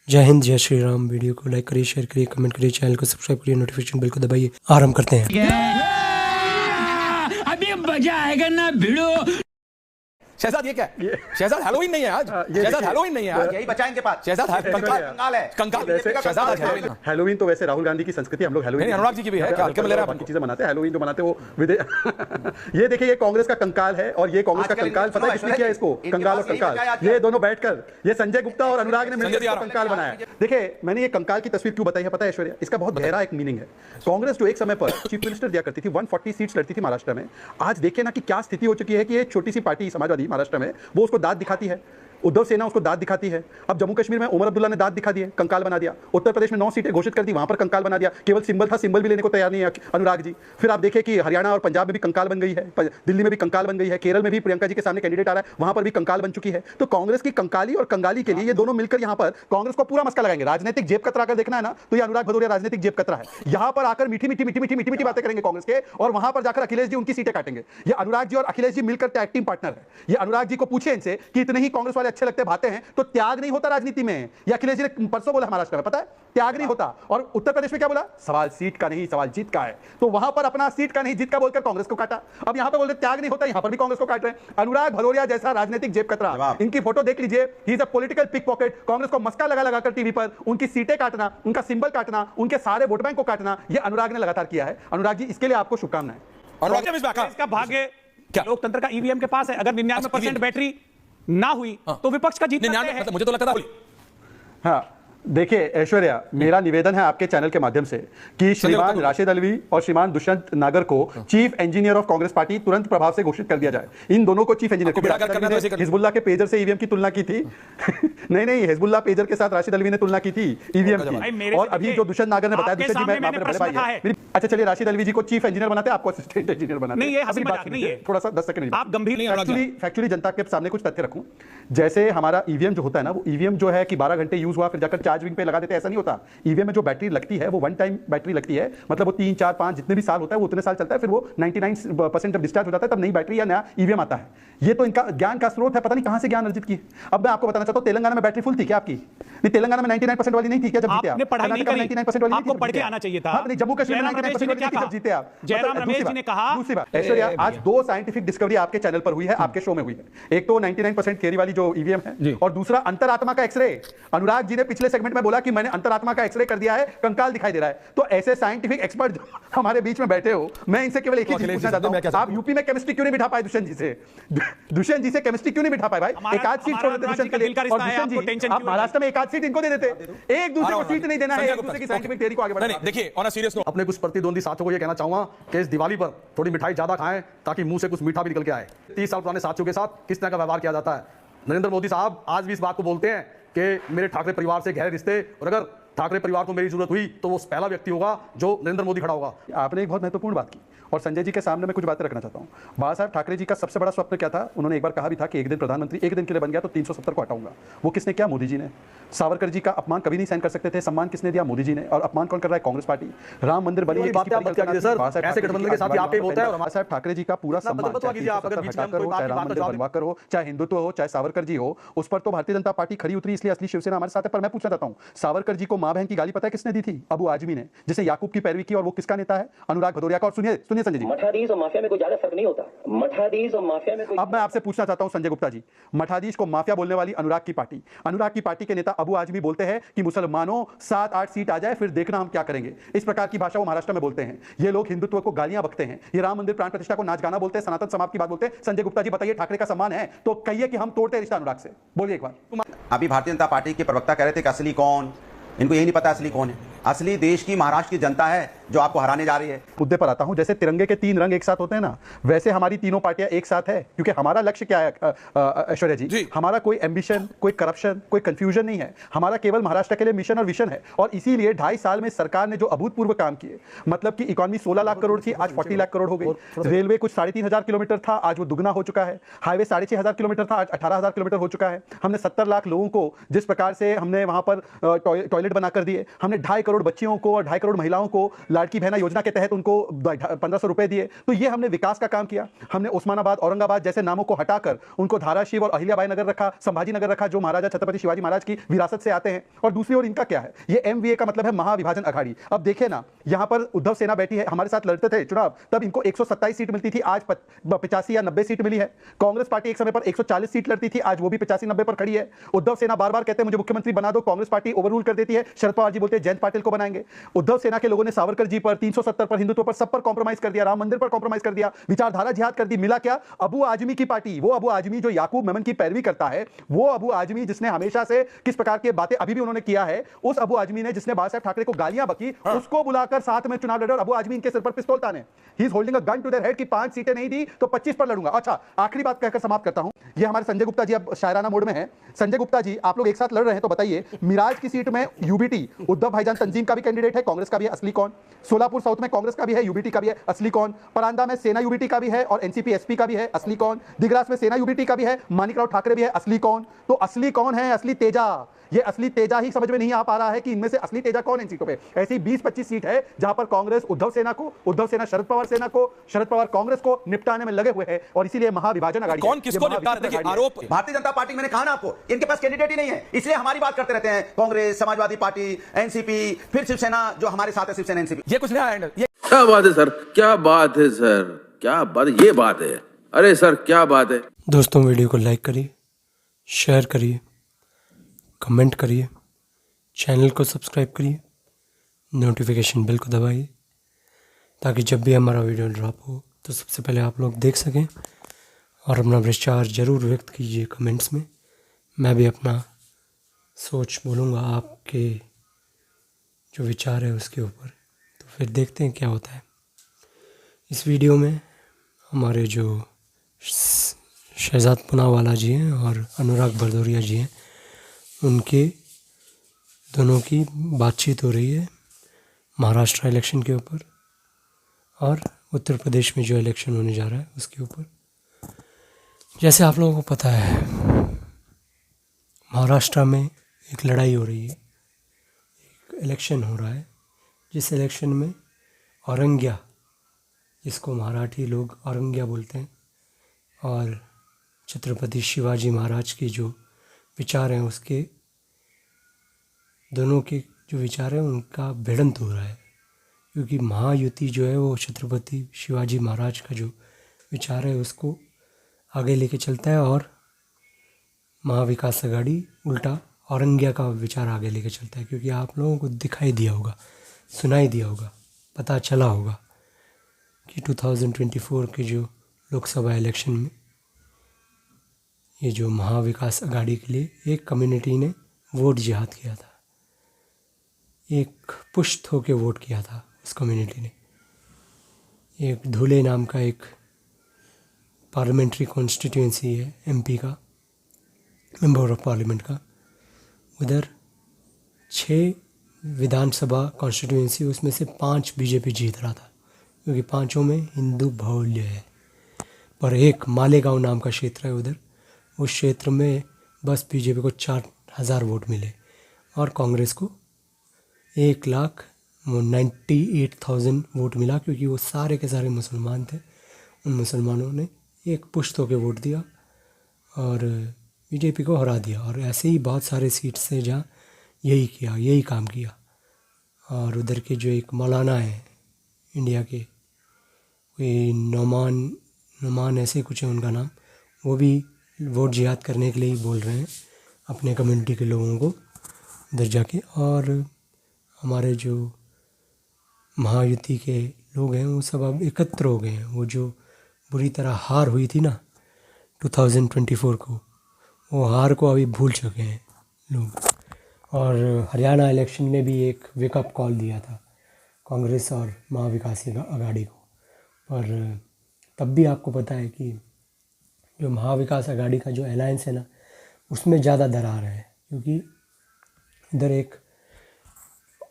जय हिंद, जय श्री राम। वीडियो को लाइक करिए, शेयर करिए, कमेंट करिए, चैनल को सब्सक्राइब करिए, नोटिफिकेशन बेल को दबाइए। आरंभ करते हैं। अभी मजा आएगा ना भिड़ो। शहजाद ये क्या है? शहजाद हैलोवीन नहीं है आज। शहजाद हैलोवीन नहीं है आज। यही बचा इनके पास। शहजाद कंकाल है। कंकाल। शहजाद आज हैलोवीन। हैलोवीन तो वैसे राहुल गांधी की संस्कृति, हम लोग हैलोवीन नहीं, अनुराग जी की भी है। हल्के में ले रहे हैं। चीजें मनाते हैं, हैलोवीन जो मनाते हैं वो ये देखिए, ये कांग्रेस का कंकाल है और ये कांग्रेस का कंकाल पता है किसने किया इसको? कंकाल और कंकाल ये दोनों बैठकर, ये संजय गुप्ता और अनुराग ने मिलकर कंकाल बनाया। देखिए, मैंने ये कंकाल की तस्वीर क्यों बताई है पता है ऐश्वर्या? इसका बहुत गहरा एक मीनिंग है। कांग्रेस जो एक समय पर चीफ मिनिस्टर दिया करती थी, 140 सीट्स लड़ती थी महाराष्ट्र में, आज देखिए ना कि क्या स्थिति हो चुकी है कि एक छोटी सी पार्टी समाजवादी महाराष्ट्र में वो उसको दाद दिखाती है, उद्धव सेना उसको दाद दिखाती है। अब जम्मू कश्मीर में उमर अब्दुल्ला ने दाद दिखा दी है, कंकाल बना दिया। उत्तर प्रदेश में 9 सीटें घोषित कर दी, वहां पर कंकाल बना दिया। केवल सिंबल था, सिंबल भी लेने को तैयार नहीं है अनुराग जी। फिर आप देखिए कि हरियाणा और पंजाब में भी कंकाल बन गई है, दिल्ली में भी कंकाल बन गई है, केरल में भी प्रियंका जी के सामने कैंडिडेट आ रहा है, वहां पर भी कंकाल बन चुकी है। तो कांग्रेस की कंकाली और कंगाली के लिए ये दोनों मिलकर यहां पर कांग्रेस को पूरा मस्का लगाएंगे। राजनीतिक जेब कतरा कर देखना है ना, तो ये अनुराग भदौरिया राजनीतिक जेब कतरा है। यहां पर आकर मीठी मीठी मीठी मीठी मीठी मीठी बातें करेंगे कांग्रेस के, और वहां पर जाकर अखिलेश जी उनकी सीटें काटेंगे। ये अनुराग जी और अखिलेश जी मिलकर टैग टीम पार्टनर है। ये अनुराग जी को पूछे इनसे कि इतने ही कांग्रेस वाले अच्छे लगते भाते हैं तो त्याग नहीं होता राजनीति में। ये अखिलेश जी ने परसों बोला महाराष्ट्र में, पता है, त्याग नहीं होता। और उत्तर प्रदेश में क्या बोला? सवाल सीट का नहीं, सवाल जीत का है। तो वहां पर अपना सीट का नहीं, जीत का बोलकर कांग्रेस को काटा। अब यहां पर बोलते त्याग नहीं होता, यहां पर भी कांग्रेस को काट रहे हैं। अनुराग भदौरिया जैसा राजनीतिक जेब कतरा, इनकी फोटो देख लीजिए। He is a political pickpocket. Congress को मस्का लगा लगाकर टीवी पर उनकी सीटें काटना, उनका सिंबल काटना, उनके सारे वोट बैंक को काटना, यह अनुराग ने लगातार किया है। अनुराग जी, इसके लिए आपको शुभकामनाएं। इसका भाग्य लोकतंत्र का ईवीएम के पास है। अगर 99% बैटरी ना हुई तो विपक्ष का जीतना है। मतलब मुझे तो लगता था। हाँ, देखिए ऐश्वर्या, मेरा निवेदन है आपके चैनल के माध्यम से कि श्रीमान राशिद अलवी और श्रीमान दुष्यंत नागर को chief engineer of Congress party तुरंत प्रभाव से घोषित कर दिया जाए। इन दोनों को चीफ इंजीनियर, हिजबुल्लाह के पेजर से ईवीएम की तुलना की थी। नहीं, हिजबुल्लाह पेजर के साथ राशिद अलवी ने तुलना की थी ईवीएम की। और अभी जो दुष्यंत नागर ने बताया, दुष्यंत जी मैं बड़े भाई है। अच्छा चलिए, राशिद अलवी जी को चीफ इंजीनियर बनाते हैं, आपको असिस्टेंट इंजीनियर बनाते हैं। थोड़ा सा 10 सेकंड आप गंभीर फैक्चुअली जनता के सामने कुछ तथ्य रखूं। जैसे हमारा ईवीएम जो होता है ना, वो ईवीएम जो है कि 12 घंटे यूज हुआ फिर जाकर चार्जिंग पे लगा देते हैं, ऐसा नहीं होता। ईवीएम में जो बैटरी लगती है वो वन टाइम बैटरी लगती है, मतलब वो 3, 4, 5 जितने भी साल होता है वो उतने साल चलता है। फिर वो 99% जब डिस्चार्ज हो जाता है तब नई बैटरी या नया ईवीएम आता है। ये तो इनका ज्ञान का स्रोत है, पता नहीं कहां से ज्ञान अर्जित की। अब मैं आपको बताना चाहता हूं, तेलंगाना में बैटरी फुल थी क्या आपकी? नहीं, तेलंगाना में 99% वाली नहीं थी क्या जब जीते आप? आपने पढ़ाई नहीं करी, 99% वाली आपको पढ़ के आना चाहिए था। नहीं, जम्मू कश्मीर में 99% वाली जब जीते आप। जयराम रमेश जी ने कहा। दूसरी बात ऐश्वर्या, आज 2 साइंटिफिक डिस्कवरी आपके चैनल पर हुई है, आपके शो में हुई है। एक तो 99% केरी वाली जो ईवीएम है, और दूसरा अंतरात्मा का एक्सरे। अनुराग जी ने पिछले सेगमेंट में बोला कि मैंने अंतरात्मा का एक्सरे कर दिया है, कंकाल दिखाई दे रहा है। तो ऐसे साइंटिफिक एक्सपर्ट हमारे बीच में बैठे हो, मैं इनसे केवल एक ही चीज पूछना चाहता हूं, आप यूपी में केमिस्ट्री क्यों नहीं बिठा पाए दुष्यंत जी से? दुष्यंत जी से केमिस्ट्री क्यों नहीं बिठा पाए भाई? एक आध सीट छोड़ देते दुष्यंत के लिए, और दुष्यंत जी आप महाराष्ट्र में एक आध सीट इनको दे देते। एक दूसरे को सीट नहीं देना है, एक दूसरे की साइंटिफिक थ्योरी को आगे बढ़ाना। देखिए, ऑन अ सीरियस नोट, अपने कुछ प्रतिद्वंदी साथियों को यह कहना चाहूंगा कि इस दिवाली पर थोड़ी मिठाई ज्यादा खाएं ताकि मुंह से कुछ मीठा भी निकल के आए। 30 साल पुराने साथियों के साथ किस तरह का व्यवहार किया जाता है। नरेंद्र मोदी साहब आज भी इस बात को बोलते हैं कि मेरे ठाकरे परिवार से गहरे रिश्ते, और अगर ठाकरे परिवार को मेरी जरूरत हुई तो वो पहला व्यक्ति होगा जो नरेंद्र मोदी खड़ा होगा। आपने एक बहुत महत्वपूर्ण बात की, और संजय जी के सामने मैं कुछ बातें रखना चाहता हूं। बाला साहब ठाकरे जी का सबसे बड़ा स्वप्न क्या था? उन्होंने एक बार कहा भी था कि एक दिन प्रधानमंत्री एक दिन के लिए बन गया तो 370 को हटाऊंगा। वो किसने किया? मोदी जी ने। सावरकर जी का अपमान कभी नहीं सहन कर सकते थे, सम्मान किसने दिया? मोदी जी ने। और अपमान कौन कर रहा है? कांग्रेस पार्टी। राम मंदिर बनी, ऐसे गठबंधन के साथ आप होता है। बाला साहब ठाकरे जी का पूरा सम्मान, चाहे चाहे हिंदुत्व हो, चाहे सावरकर जी हो, उस पर तो भारतीय जनता पार्टी खड़ी उतरी, इसलिए असली शिवसेना हमारे साथ है। पर मैं पूछना चाहता हूं, सावरकर जी को मां बहन की गाली पता है किसने दी थी? अबू आजमी ने, जिसे याकूब की पैरवी की, और वो किसका नेता है? अनुराग भदौरिया का। और सुनिए संजय जी, मठाधीश और माफिया में कोई ज्यादा फर्क नहीं होता। मठाधीश और माफिया में कोई। अब मैं आपसे पूछना चाहता हूं संजय गुप्ता जी, मठाधीश को माफिया बोलने वाली अनुराग की पार्टी के नेता अबू आजमी बोलते हैं कि मुसलमानों 7-8 सीट आ जाए फिर देखना हम क्या करेंगे। इस प्रकार की भाषा वो महाराष्ट्र में बोलते हैं। ये लोग हिंदुत्व को गालियां बकते हैं, ये राम मंदिर प्राण प्रतिष्ठा को नाच गाना बोलते हैं, सनातन समाज की बात बोलते हैं। संजय गुप्ता जी बताइए, ठाकरे का सम्मान है तो कहिए कि हम तोड़ते रिश्ता अनुराग से। बोलिए एक बार। अभी भारतीय जनता पार्टी के प्रवक्ता कह रहे थे कि असली कौन, इनको यही नहीं पता असली कौन है। असली देश की महाराष्ट्र की जनता है जो आपको हराने जा रही है। मुद्दे पर आता हूं, जैसे तिरंगे के 3 रंग एक साथ होते हैं ना, वैसे हमारी तीनों पार्टियां एक साथ है। क्योंकि हमारा लक्ष्य क्या है ऐश्वर्या जी? हमारा कोई एम्बिशन, कोई करप्शन, कोई कंफ्यूजन नहीं है। हमारा केवल महाराष्ट्र के लिए मिशन और विजन है। और इसीलिए 2.5 साल में सरकार ने जो अभूतपूर्व काम किए, मतलब कि इकोनॉमी 16 लाख करोड़ थी, आज 40 लाख करोड़ हो गई। रेलवे कुछ 3,500 किलोमीटर था, आज वो दुगना हो चुका है। हाईवे 6,500 किलोमीटर था, आज 18,000 किलोमीटर हो चुका है। हमने 70 लाख लोगों को जिस प्रकार से हमने वहां पर टॉयलेट बनाकर दिए, हमने 2.5 करोड़ बच्चियों को और 2.5 करोड़ महिलाओं को लाड़की बहना योजना के तहत उनको 1500 रुपए दिए। तो ये हमने विकास का काम किया। हमने उस्मानाबाद, औरंगाबाद जैसे नामों को हटाकर उनको धाराशिव और अहिल्याबाई नगर रखा, संभाजी नगर रखा, जो महाराजा छत्रपति शिवाजी महाराज की विरासत से आते हैं। और दूसरी ओर इनका क्या है, ये MVA का मतलब है महाविभाजन अघाड़ी। अब देखिए ना, यहां पर उद्धव सेना बैठी है, हमारे साथ लड़ते थे चुनाव, तब इनको 127 सीट मिलती थी, आज 85 या 90 सीट मिली है। कांग्रेस पार्टी एक समय पर 140 सीट लड़ती थी, आज वो भी 85-90 पर खड़ी है। उद्धव सेना बार बार कहते हैं मुझे मुख्यमंत्री बना दो, कांग्रेस पार्टी ओवररूल कर देती है। शरद पवार जी बोलते हैं जयंत पाटिल को बनाएंगे। उद्धव सेना के लोगों ने सावरकर जी पर, 370 पर, हिंदुत्व पर, सब पर कॉम्प्रोमाइज कर दिया, राम मंदिर पर कॉम्प्रोमाइज कर दिया, विचारधारा जिहाद कर दी। मिला क्या, अबू आजमी की पार्टी, वो अबू आजमी जो याकूब मेमन की पैरवी करता है, वो अबू आजमी जिसने हमेशा से किस प्रकार की बातें अभी भी उन्होंने किया है, उस अबू आजमी ने जिसने बाला साहब ठाकरे को गालियां बकी, उसको बुलाकर साथ में चुनाव लड़े और अबू आजमी इनके सिर पर पिस्तौल ताने। He is holding a gun to their head कि 5 सीटें नहीं दी तो 25 पर लड़ूंगा। अच्छा, आखिरी बात कहकर समाप्त करता हूं। ये हमारे संजय गुप्ता जी अब शायराना मोड में है। संजय गुप्ता जी, आप लोग एक साथ लड़ रहे हैं, तो बताइए मिराज की सीट में यूबीटी, उद्धव भाईजान तंजीम का भी कैंडिडेट है, कांग्रेस का भी है, असली कौन? सोलापुर साउथ में कांग्रेस का भी है, यूबीटी का भी है, असली कौन? परांदा में सेना यूबीटी का भी है और एनसीपी एसपी का भी है, असली कौन? दिगरास में सेना यूबीटी का भी है, मानिकराव ठाकरे भी है, असली कौन? तो असली कौन है? असली तेजा। ये असली तेजा ही समझ में नहीं आ पा रहा है कि इनमें से असली तेजा कौन है इन सीटों पे। ऐसी 20-25 सीट है जहां पर कांग्रेस उद्धव सेना को, उद्धव सेना शरद पवार सेना को, शरद पवार कांग्रेस को निपटाने में लगे हुए हैं और इसीलिए महाविभाजन अघाड़ी। कौन किसको निपटा रहे? देखिए आरोप, भारतीय जनता पार्टी, मैंने कहा ना आपको, इनके पास कैंडिडेट ही नहीं है, इसलिए हमारी बात करते रहते हैं। कांग्रेस, समाजवादी पार्टी, एनसीपी, फिर शिवसेना जो हमारे साथ है, शिवसेना एनसीपी। ये कुछ नया है, ये क्या बात है सर, क्या बात है सर, क्या बात, ये बात है। अरे सर क्या बात है। दोस्तों वीडियो को लाइक करिए, शेयर करिए, कमेंट करिए, चैनल को सब्सक्राइब करिए, नोटिफिकेशन बेल को दबाइए ताकि जब भी हमारा वीडियो ड्रॉप हो तो सबसे पहले आप लोग देख सकें। और अपना विचार ज़रूर व्यक्त कीजिए कमेंट्स में, मैं भी अपना सोच बोलूँगा आपके जो विचार है उसके ऊपर। तो फिर देखते हैं क्या होता है। इस वीडियो में हमारे जो शहजाद पुनावाला जी हैं और अनुराग भदौरिया जी हैं, उनके दोनों की बातचीत हो रही है महाराष्ट्र इलेक्शन के ऊपर और उत्तर प्रदेश में जो इलेक्शन होने जा रहा है उसके ऊपर। जैसे आप लोगों को पता है, महाराष्ट्र में एक लड़ाई हो रही है, एक इलेक्शन हो रहा है, जिस इलेक्शन में औरंग्या, जिसको मराठी लोग औरंग्या बोलते हैं, और छत्रपति शिवाजी महाराज के जो विचार हैं, उसके दोनों के जो विचार हैं उनका भिड़ंत हो रहा है। क्योंकि महायुति जो है वो छत्रपति शिवाजी महाराज का जो विचार है उसको आगे लेके चलता है और महाविकास अघाड़ी उल्टा औरंग्या का विचार आगे लेके चलता है। क्योंकि आप लोगों को दिखाई दिया होगा, सुनाई दिया होगा, पता चला होगा कि 2024 के जो लोकसभा इलेक्शन में ये जो महाविकास अघाड़ी के लिए एक कम्युनिटी ने वोट जिहाद किया था, एक पुष्ट होके वोट किया था उस कम्युनिटी ने। एक धुले नाम का एक पार्लियामेंट्री कॉन्स्टिट्यूएंसी है एमपी का, मेंबर ऑफ पार्लियामेंट का, उधर 6 विधानसभा कॉन्स्टिट्यूएंसी, उसमें से 5 बीजेपी जीत रहा था क्योंकि 5 में हिंदू बाहुल्य है। पर एक मालेगांव नाम का क्षेत्र है उधर, उस क्षेत्र में बस बीजेपी को 4000 वोट मिले और कांग्रेस को 1,98,000 वोट मिला, क्योंकि वो सारे के सारे मुसलमान थे। उन मुसलमानों ने एक पुष्ट होकर वोट दिया और बीजेपी को हरा दिया। और ऐसे ही बहुत सारे सीट से जहाँ यही काम किया। और उधर के जो एक मौलाना है इंडिया के, कोई नोमान ऐसे कुछ है उनका नाम, वो भी वोट जिहाद करने के लिए ही बोल रहे हैं अपने कम्युनिटी के लोगों को उधर जाके। और हमारे जो महायुति के लोग हैं वो सब अब एकत्र हो गए हैं। वो जो बुरी तरह हार हुई थी ना 2024 को, वो हार को अभी भूल चुके हैं लोग। और हरियाणा इलेक्शन में भी एक वेकअप कॉल दिया था कांग्रेस और महाविकास अघाड़ी को। और तब भी आपको पता है कि जो महाविकास अघाड़ी का जो अलायंस है ना, उसमें ज़्यादा दरार है, क्योंकि इधर एक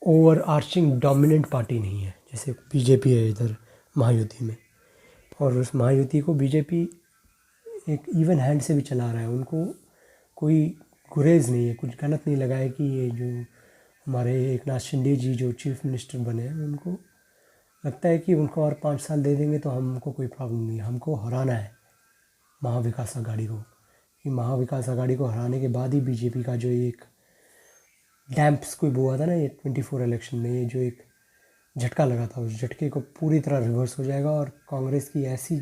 ओवर आर्चिंग डोमिनेंट पार्टी नहीं है जैसे बीजेपी है इधर महायुति में। और उस महायुति को बीजेपी एक इवन हैंड से भी चला रहा है। उनको कोई गुरेज नहीं है, कुछ गलत नहीं लगा है कि ये जो हमारे एकनाथ शिंदे जी जो चीफ मिनिस्टर बने हैं, उनको लगता है कि उनको और 5 साल दे देंगे तो हमको कोई प्रॉब्लम नहीं है, हमको हराना है महाविकास आघाड़ी को। कि महाविकास आघाड़ी को हराने के बाद ही बीजेपी का जो एक डैम्प्स कोई हुआ था ना ये 24 इलेक्शन में, ये जो एक झटका लगा था, उस झटके को पूरी तरह रिवर्स हो जाएगा और कांग्रेस की ऐसी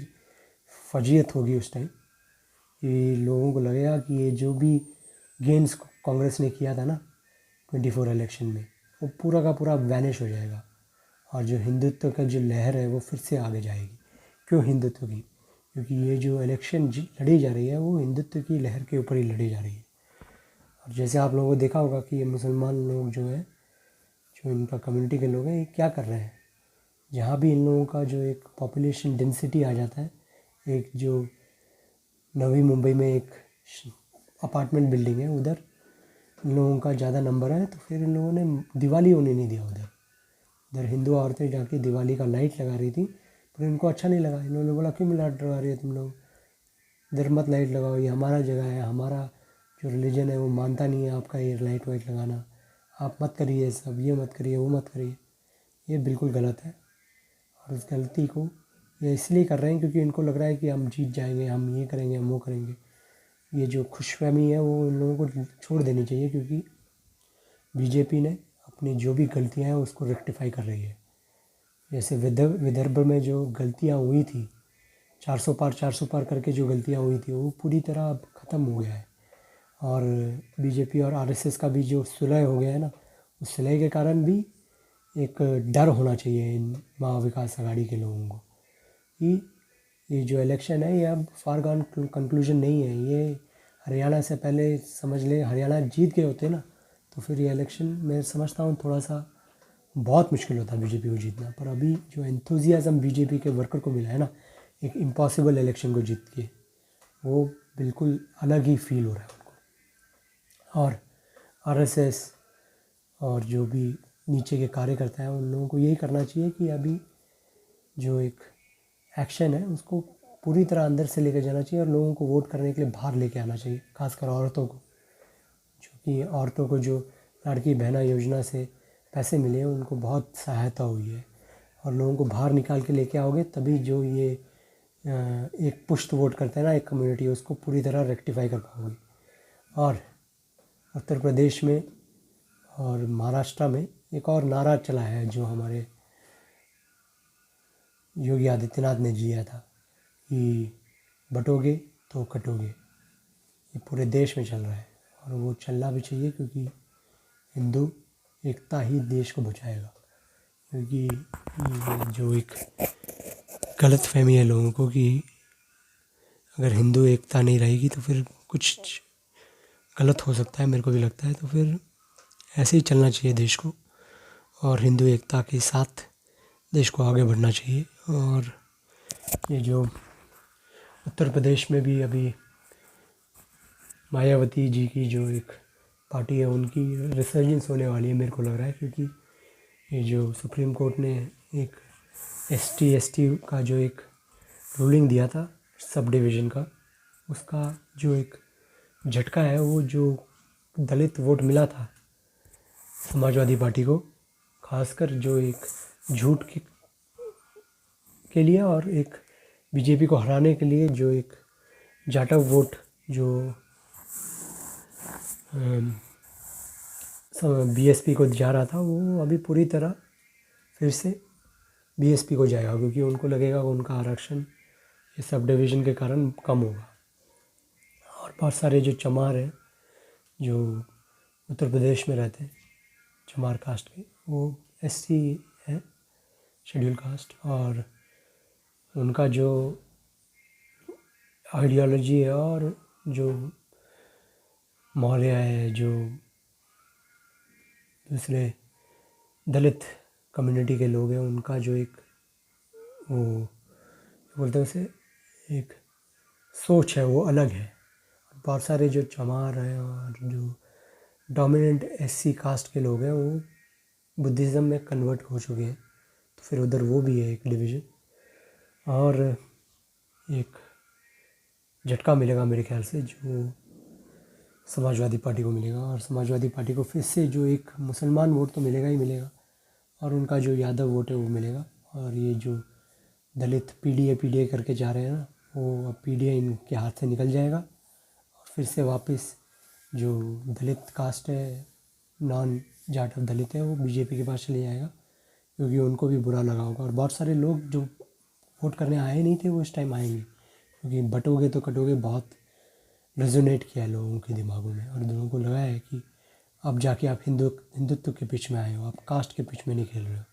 फजीयत होगी उस टाइम कि लोगों को लगेगा कि ये जो भी गेन्स कांग्रेस ने किया था ना 24 इलेक्शन में, वो पूरा का पूरा वैनिश हो जाएगा और जो हिंदुत्व का जो लहर है वो फिर से आगे जाएगी। क्यों हिंदुत्व की? क्योंकि ये जो इलेक्शन लड़ी जा रही है वो हिंदुत्व की लहर के ऊपर ही लड़ी जा रही है। और जैसे आप लोगों को देखा होगा कि ये मुसलमान लोग जो है, जो इनका कम्युनिटी के लोग हैं, ये क्या कर रहे हैं, जहाँ भी इन लोगों का जो एक पॉपुलेशन डेंसिटी आ जाता है, एक जो नवी मुंबई में एक अपार्टमेंट बिल्डिंग है, उधर इन लोगों का ज़्यादा नंबर है, तो फिर इन लोगों ने दिवाली होने नहीं दिया उधर हिंदू औरतें जाके दिवाली का लाइट लगा रही थी, पर इनको अच्छा नहीं लगा। इन्होंने बोला क्यों लाइट लगा रही है तुम लोग, इधर मत लाइट लगाओ, ये हमारा जगह है, हमारा जो रिलीजन है वो मानता नहीं है आपका ये लाइट वाइट लगाना, आप मत करिए सब, ये मत करिए वो मत करिए। ये बिल्कुल गलत है और उस गलती को ये इसलिए कर रहे हैं क्योंकि इनको लग रहा है कि हम जीत जाएंगे, हम ये करेंगे, हम वो करेंगे। ये जो खुशफहमी है वो इन लोगों को छोड़ देनी चाहिए क्योंकि बीजेपी ने अपनी जो भी गलतियां हैं उसको रेक्टिफाई कर रही है। जैसे विदर्भ में जो गलतियां हुई थी 400 पार करके जो गलतियां हुई थी वो पूरी तरह अब ख़त्म हो गया है। और बीजेपी और आरएसएस का भी जो सुलह हो गया है ना, उस सुलह के कारण भी एक डर होना चाहिए इन महाविकास आघाड़ी के लोगों को कि ये जो इलेक्शन है ये अब फार गॉन कंक्लूजन नहीं है। ये हरियाणा से पहले समझ ले हरियाणा जीत गए होते ना तो फिर ये इलेक्शन मैं समझता हूँ थोड़ा सा बहुत मुश्किल होता है बीजेपी को जीतना। पर अभी जो एंथुजियाज़म बीजेपी के वर्कर को मिला है ना एक इम्पॉसिबल इलेक्शन को जीत के, वो बिल्कुल अलग ही फील हो रहा है उनको। और आरएसएस और जो भी नीचे के कार्यकर्ता हैं उन लोगों को यही करना चाहिए कि अभी जो एक एक्शन है उसको पूरी तरह अंदर से लेकर जाना चाहिए और लोगों को वोट करने के लिए बाहर लेके आना चाहिए, खासकर औरतों को, जो कि औरतों को जो लड़की बहना योजना से पैसे मिले हैं उनको बहुत सहायता हुई है। और लोगों को बाहर निकाल के लेके आओगे तभी जो ये एक पुश्त वोट करते हैं ना एक कम्युनिटी, उसको पूरी तरह रेक्टिफाई कर पाओगे। और उत्तर प्रदेश में और महाराष्ट्र में एक और नारा चला है जो हमारे योगी आदित्यनाथ ने दिया था कि बटोगे तो कटोगे। ये पूरे देश में चल रहा है और वो चलना भी चाहिए क्योंकि हिंदू एकता ही देश को बचाएगा। क्योंकि ये जो एक गलत फहमी है लोगों को कि अगर हिंदू एकता नहीं रहेगी तो फिर कुछ गलत हो सकता है, मेरे को भी लगता है। तो फिर ऐसे ही चलना चाहिए देश को और हिंदू एकता के साथ देश को आगे बढ़ना चाहिए। और ये जो उत्तर प्रदेश में भी अभी मायावती जी की जो एक पार्टी है उनकी रिसर्जेंस होने वाली है मेरे को लग रहा है, क्योंकि ये जो सुप्रीम कोर्ट ने एक ST का जो एक रूलिंग दिया था सब डिवीज़न का, उसका जो एक झटका है वो जो दलित वोट मिला था समाजवादी पार्टी को, खासकर जो एक झूठ के लिए और एक बीजेपी को हराने के लिए जो एक जाटव वोट जो BSP को जा रहा था वो अभी पूरी तरह फिर से BSP को जाएगा, क्योंकि उनको लगेगा कि उनका आरक्षण ये सब डिवीज़न के कारण कम होगा। और बहुत सारे जो चमार हैं जो उत्तर प्रदेश में रहते हैं चमार कास्ट के, वो SC है शेड्यूल कास्ट, और उनका जो आइडियोलॉजी है और जो मौर्य है, जो दूसरे दलित कम्युनिटी के लोग हैं, उनका जो एक वो बोलते हैं उसे एक सोच है वो अलग है। बहुत सारे जो चमार हैं और जो डोमिनेंट SC कास्ट के लोग हैं वो बुद्धिज़्म में कन्वर्ट हो चुके हैं, तो फिर उधर वो भी है एक डिवीज़न। और एक झटका मिलेगा मेरे ख्याल से जो समाजवादी पार्टी को मिलेगा, और समाजवादी पार्टी को फिर से जो एक मुसलमान वोट तो मिलेगा ही मिलेगा और उनका जो यादव वोट है वो मिलेगा। और ये जो दलित पीडीए करके जा रहे हैं ना, वो अब पीडीए इनके हाथ से निकल जाएगा और फिर से वापस जो दलित कास्ट है, नॉन जाट ऑफ दलित है, वो बीजेपी के पास चले जाएगा, क्योंकि उनको भी बुरा लगा होगा। और बहुत सारे लोग जो वोट करने आए नहीं थे वो इस टाइम आएंगे, क्योंकि बटोगे तो कटोगे बहुत रेजोनेट किया है लोगों के दिमागों में, और लोगों को लगा है कि अब जाके आप हिंदुत्व के पिच में आए हो, आप कास्ट के पिच में नहीं खेल रहे हो।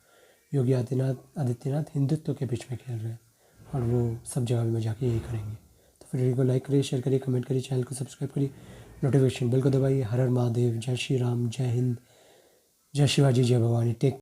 योगी आदित्यनाथ हिंदुत्व के पिच में खेल रहे हैं, और वो सब जगह में जाके यही करेंगे। तो फिर वीडियो को लाइक करिए, शेयर करिए, कमेंट करिए, चैनल को सब्सक्राइब करिए, नोटिफिकेशन बेल को दबाइए। हर हर महादेव, जय श्री राम, जय हिंद, जय शिवाजी, जय भवानी। टेक